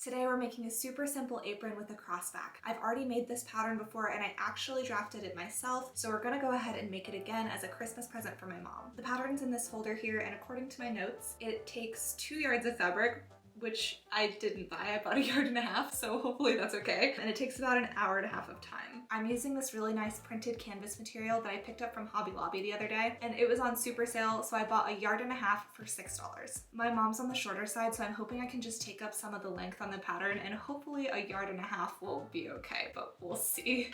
Today we're making a super simple apron with a crossback. I've already made this pattern before and I actually drafted it myself, so we're gonna go ahead and make it again as a Christmas present for my mom. The pattern's in this folder here, and according to my notes, it takes 2 yards of fabric, which I didn't buy. I bought 1.5 yards, so hopefully that's okay. And it takes about 1.5 hours of time. I'm using this really nice printed canvas material that I picked up from Hobby Lobby the other day, and it was on super sale, so I bought 1.5 yards for $6. My mom's on the shorter side, so I'm hoping I can just take up some of the length on the pattern, and hopefully 1.5 yards will be okay, but we'll see.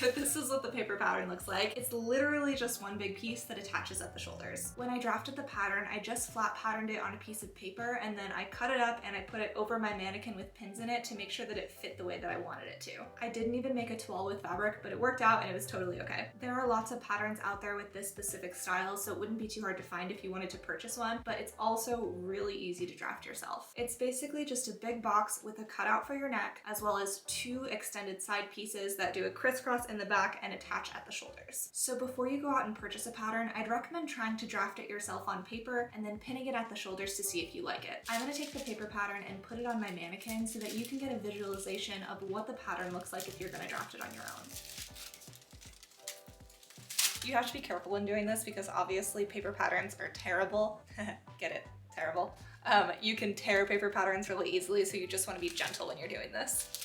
So this is what the paper pattern looks like. It's literally just one big piece that attaches at the shoulders. When I drafted the pattern, I just flat patterned it on a piece of paper, and then I cut it up and I put it over my mannequin with pins in it to make sure that it fit the way that I wanted it to. I didn't even make a toile with fabric, but it worked out and it was totally okay. There are lots of patterns out there with this specific style, so it wouldn't be too hard to find if you wanted to purchase one, but it's also really easy to draft yourself. It's basically just a big box with a cutout for your neck, as well as 2 extended side pieces that do a crisscross in the back and attach at the shoulders. So before you go out and purchase a pattern, I'd recommend trying to draft it yourself on paper and then pinning it at the shoulders to see if you like it. I'm gonna take the paper pattern and put it on my mannequin so that you can get a visualization of what the pattern looks like if you're gonna draft it on your own. You have to be careful when doing this because obviously paper patterns are terrible. Get it? Terrible. You can tear paper patterns really easily, so you just want to be gentle when you're doing this.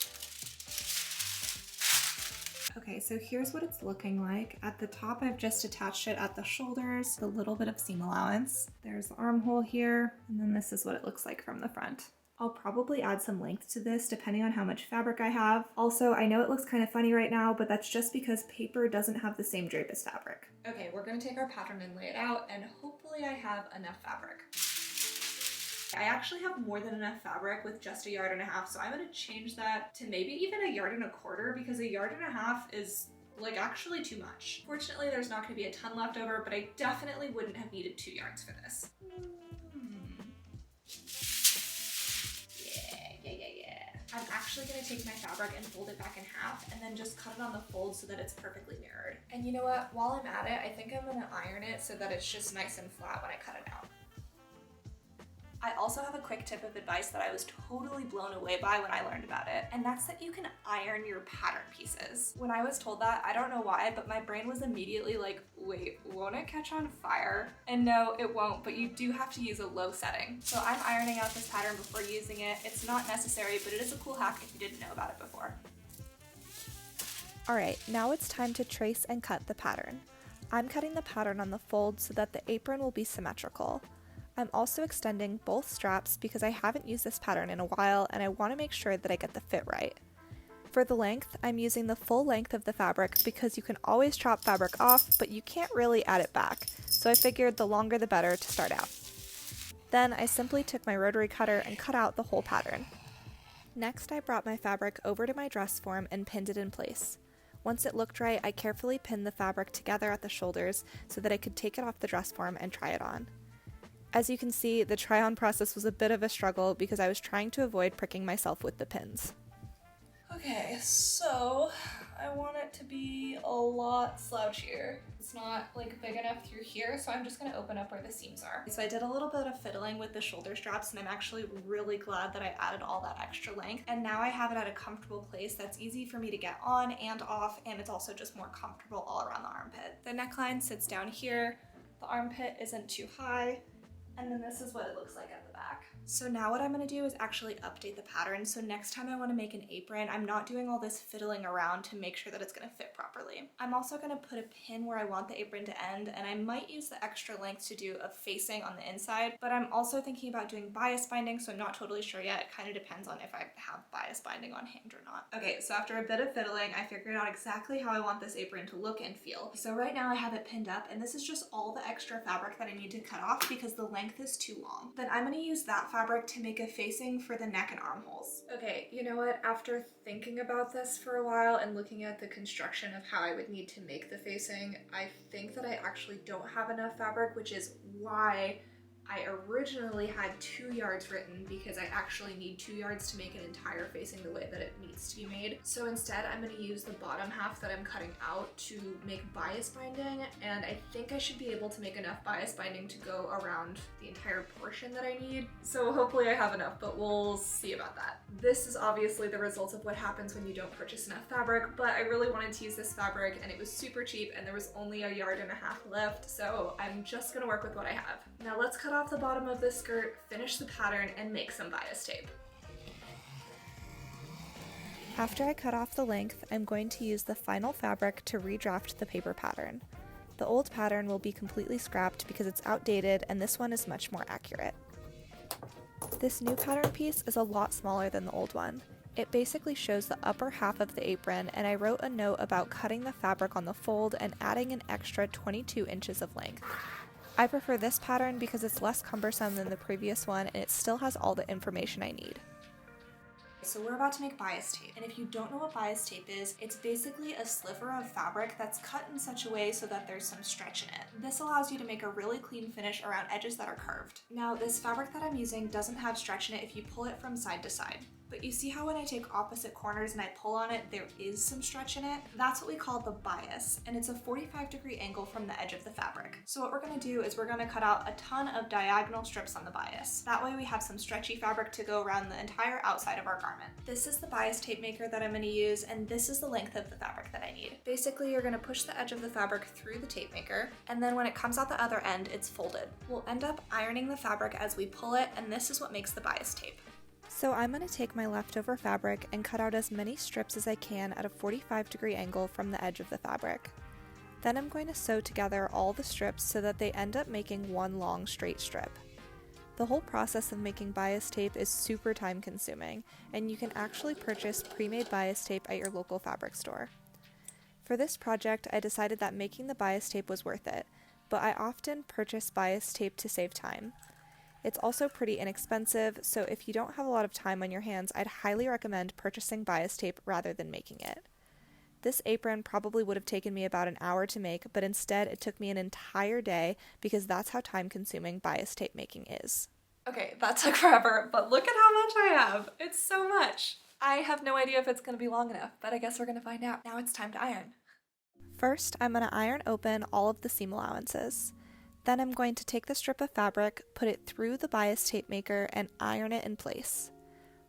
Okay, so here's what it's looking like. At the top, I've just attached it at the shoulders, a little bit of seam allowance. There's the armhole here, and then this is what it looks like from the front. I'll probably add some length to this depending on how much fabric I have. Also, I know it looks kind of funny right now, but that's just because paper doesn't have the same drape as fabric. Okay, we're gonna take our pattern and lay it out, and hopefully I have enough fabric. I actually have more than enough fabric with just 1.5 yards, so I'm gonna change that to maybe even 1.25 yards because 1.5 yards is like actually too much. Fortunately, there's not gonna be a ton left over, but I definitely wouldn't have needed 2 yards for this. Yeah. I'm actually gonna take my fabric and fold it back in half and then just cut it on the fold so that it's perfectly mirrored. And you know what, while I'm at it, I think I'm gonna iron it so that it's just nice and flat when I cut it out. I also have a quick tip of advice that I was totally blown away by when I learned about it, and that's that you can iron your pattern pieces. When I was told that, I don't know why, but my brain was immediately like, wait, won't it catch on fire? And no, it won't, but you do have to use a low setting. So I'm ironing out this pattern before using it. It's not necessary, but it is a cool hack if you didn't know about it before. Alright, now it's time to trace and cut the pattern. I'm cutting the pattern on the fold so that the apron will be symmetrical. I'm also extending both straps because I haven't used this pattern in a while and I want to make sure that I get the fit right. For the length, I'm using the full length of the fabric because you can always chop fabric off, but you can't really add it back, so I figured the longer the better to start out. Then I simply took my rotary cutter and cut out the whole pattern. Next, I brought my fabric over to my dress form and pinned it in place. Once it looked right, I carefully pinned the fabric together at the shoulders so that I could take it off the dress form and try it on. As you can see, the try-on process was a bit of a struggle because I was trying to avoid pricking myself with the pins. Okay, so I want it to be a lot slouchier. It's not like big enough through here, so I'm just gonna open up where the seams are. So I did a little bit of fiddling with the shoulder straps, and I'm actually really glad that I added all that extra length. And now I have it at a comfortable place that's easy for me to get on and off, and it's also just more comfortable all around the armpit. The neckline sits down here, the armpit isn't too high, and then this is what it looks like at the back. So now what I'm gonna do is actually update the pattern. So next time I wanna make an apron, I'm not doing all this fiddling around to make sure that it's gonna fit properly. I'm also gonna put a pin where I want the apron to end, and I might use the extra length to do a facing on the inside, but I'm also thinking about doing bias binding, so I'm not totally sure yet. It kind of depends on if I have bias binding on hand or not. Okay, so after a bit of fiddling, I figured out exactly how I want this apron to look and feel. So right now I have it pinned up, and this is just all the extra fabric that I need to cut off because the length is too long. Then I'm gonna use that fabric to make a facing for the neck and armholes. Okay, you know what? After thinking about this for a while and looking at the construction of how I would need to make the facing, I think that I actually don't have enough fabric, which is why I originally had 2 yards written because I actually need 2 yards to make an entire facing the way that it needs to be made. So instead I'm going to use the bottom half that I'm cutting out to make bias binding, and I think I should be able to make enough bias binding to go around the entire portion that I need. So hopefully I have enough, but we'll see about that. This is obviously the result of what happens when you don't purchase enough fabric, but I really wanted to use this fabric and it was super cheap and there was only 1.5 yards left, so I'm just gonna work with what I have. Now let's cut off the bottom of this skirt, finish the pattern, and make some bias tape. After I cut off the length, I'm going to use the final fabric to redraft the paper pattern. The old pattern will be completely scrapped because it's outdated, and this one is much more accurate. This new pattern piece is a lot smaller than the old one. It basically shows the upper half of the apron, and I wrote a note about cutting the fabric on the fold and adding an extra 22 inches of length. I prefer this pattern because it's less cumbersome than the previous one and it still has all the information I need. So we're about to make bias tape, and if you don't know what bias tape is, it's basically a sliver of fabric that's cut in such a way so that there's some stretch in it. This allows you to make a really clean finish around edges that are curved. Now this fabric that I'm using doesn't have stretch in it if you pull it from side to side. But you see how when I take opposite corners and I pull on it, there is some stretch in it? That's what we call the bias, and it's a 45-degree angle from the edge of the fabric. So what we're gonna do is we're gonna cut out a ton of diagonal strips on the bias. That way we have some stretchy fabric to go around the entire outside of our garment. This is the bias tape maker that I'm gonna use, and this is the length of the fabric that I need. Basically, you're gonna push the edge of the fabric through the tape maker, and then when it comes out the other end, it's folded. We'll end up ironing the fabric as we pull it, and this is what makes the bias tape. So I'm going to take my leftover fabric and cut out as many strips as I can at a 45-degree angle from the edge of the fabric. Then I'm going to sew together all the strips so that they end up making one long straight strip. The whole process of making bias tape is super time consuming, and you can actually purchase pre-made bias tape at your local fabric store. For this project, I decided that making the bias tape was worth it, but I often purchase bias tape to save time. It's also pretty inexpensive, so if you don't have a lot of time on your hands, I'd highly recommend purchasing bias tape rather than making it. This apron probably would have taken me about an hour to make, but instead it took me an entire day because that's how time-consuming bias tape making is. Okay, that took forever, but look at how much I have. It's so much. I have no idea if it's gonna be long enough, but I guess we're gonna find out. Now it's time to iron. First, I'm going to iron open all of the seam allowances. Then I'm going to take the strip of fabric, put it through the bias tape maker, and iron it in place.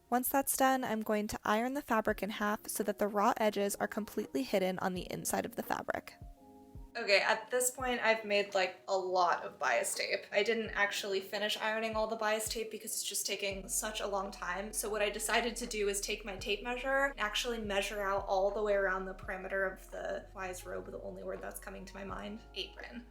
Once that's done, I'm going to iron the fabric in half so that the raw edges are completely hidden on the inside of the fabric. Okay, at this point I've made like a lot of bias tape. I didn't actually finish ironing all the bias tape because it's just taking such a long time. So what I decided to do is take my tape measure and actually measure out all the way around the perimeter of the, why is robe the only word that's coming to my mind? Apron.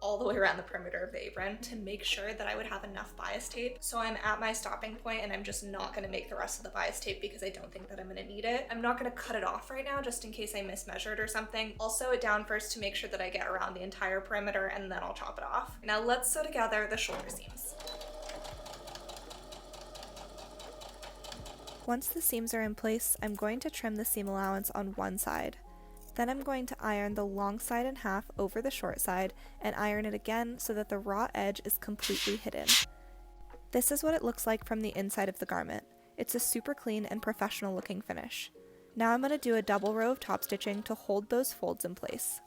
All the way around the perimeter of the apron to make sure that I would have enough bias tape. So I'm at my stopping point and I'm just not gonna make the rest of the bias tape because I don't think that I'm gonna need it. I'm not gonna cut it off right now just in case I mismeasured or something. I'll sew it down first to make sure that I get around the entire perimeter and then I'll chop it off. Now let's sew together the shoulder seams. Once the seams are in place, I'm going to trim the seam allowance on one side. Then I'm going to iron the long side in half over the short side and iron it again so that the raw edge is completely hidden. This is what it looks like from the inside of the garment. It's a super clean and professional looking finish. Now I'm going to do a double row of top stitching to hold those folds in place.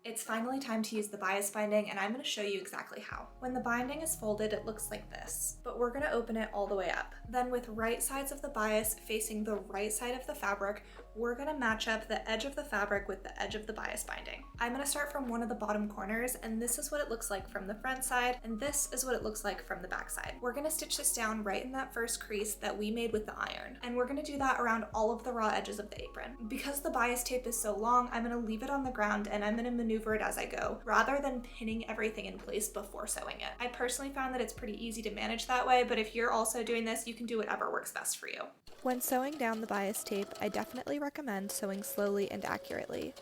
It's finally time to use the bias binding, and I'm going to show you exactly how. When the binding is folded, it looks like this, but we're going to open it all the way up. Then with right sides of the bias facing the right side of the fabric, we're going to match up the edge of the fabric with the edge of the bias binding. I'm going to start from one of the bottom corners, and this is what it looks like from the front side, and this is what it looks like from the back side. We're going to stitch this down right in that first crease that we made with the iron, and we're going to do that around all of the raw edges of the apron. Because the bias tape is so long, I'm going to leave it on the ground and I'm going to maneuver it as I go, rather than pinning everything in place before sewing it. I personally found that it's pretty easy to manage that way, but if you're also doing this, you can do whatever works best for you. When sewing down the bias tape, I definitely recommend sewing slowly and accurately.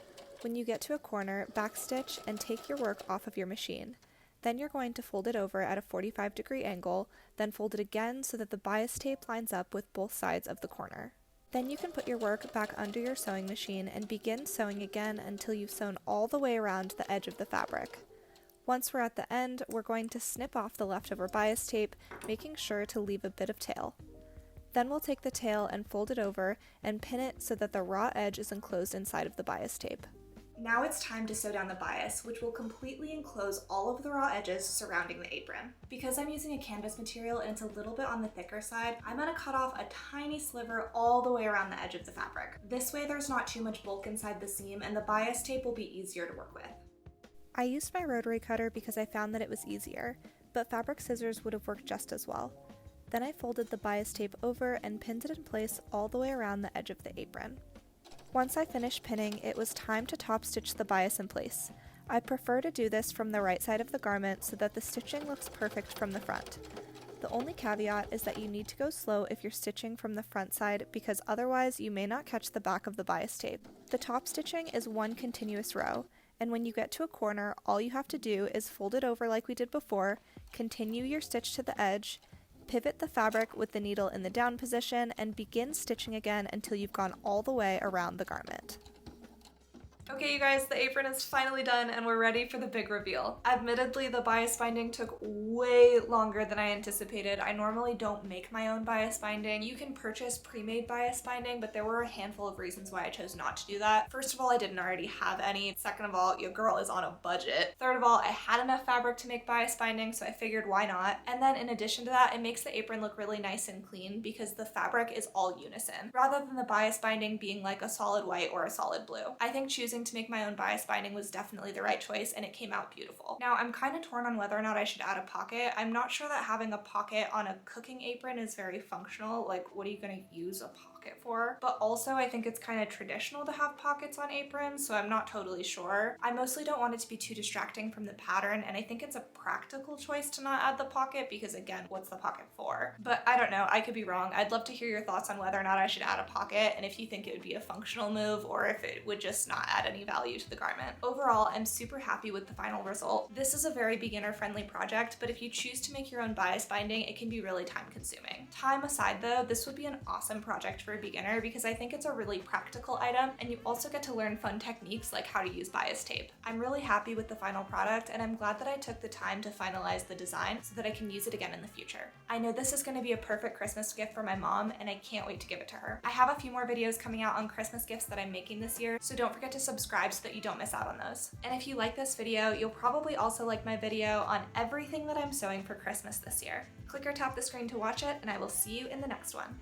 When you get to a corner, backstitch and take your work off of your machine. Then you're going to fold it over at a 45-degree angle, then fold it again so that the bias tape lines up with both sides of the corner. Then you can put your work back under your sewing machine and begin sewing again until you've sewn all the way around the edge of the fabric. Once we're at the end, we're going to snip off the leftover bias tape, making sure to leave a bit of tail. Then we'll take the tail and fold it over and pin it so that the raw edge is enclosed inside of the bias tape. Now it's time to sew down the bias, which will completely enclose all of the raw edges surrounding the apron. Because I'm using a canvas material and it's a little bit on the thicker side, I'm going to cut off a tiny sliver all the way around the edge of the fabric. This way there's not too much bulk inside the seam and the bias tape will be easier to work with. I used my rotary cutter because I found that it was easier, but fabric scissors would have worked just as well. Then I folded the bias tape over and pinned it in place all the way around the edge of the apron. Once I finished pinning, it was time to top stitch the bias in place. I prefer to do this from the right side of the garment so that the stitching looks perfect from the front. The only caveat is that you need to go slow if you're stitching from the front side because otherwise you may not catch the back of the bias tape. The top stitching is one continuous row, and when you get to a corner, all you have to do is fold it over like we did before, continue your stitch to the edge, pivot the fabric with the needle in the down position, and begin stitching again until you've gone all the way around the garment. Okay, you guys, the apron is finally done and we're ready for the big reveal. Admittedly, the bias binding took way longer than I anticipated. I normally don't make my own bias binding. You can purchase pre-made bias binding, but there were a handful of reasons why I chose not to do that. First of all, I didn't already have any. Second of all, your girl is on a budget. Third of all, I had enough fabric to make bias binding, so I figured why not? And then in addition to that, it makes the apron look really nice and clean because the fabric is all unison, rather than the bias binding being like a solid white or a solid blue. I think choosing to make my own bias binding was definitely the right choice and it came out beautiful. Now I'm kind of torn on whether or not I should add a pocket. I'm not sure that having a pocket on a cooking apron is very functional. Like, what are you gonna use a pocket for? But also I think it's kind of traditional to have pockets on aprons, so I'm not totally sure. I mostly don't want it to be too distracting from the pattern, and I think it's a practical choice to not add the pocket because, again, what's the pocket for? But I don't know, I could be wrong. I'd love to hear your thoughts on whether or not I should add a pocket and if you think it would be a functional move or if it would just not add any value to the garment. Overall, I'm super happy with the final result. This is a very beginner-friendly project, but if you choose to make your own bias binding, it can be really time-consuming. Time aside though, this would be an awesome project for a beginner because I think it's a really practical item and you also get to learn fun techniques like how to use bias tape. I'm really happy with the final product and I'm glad that I took the time to finalize the design so that I can use it again in the future. I know this is going to be a perfect Christmas gift for my mom and I can't wait to give it to her. I have a few more videos coming out on Christmas gifts that I'm making this year, so don't forget to subscribe so that you don't miss out on those. And if you like this video, you'll probably also like my video on everything that I'm sewing for Christmas this year. Click or tap the screen to watch it and I will see you in the next one.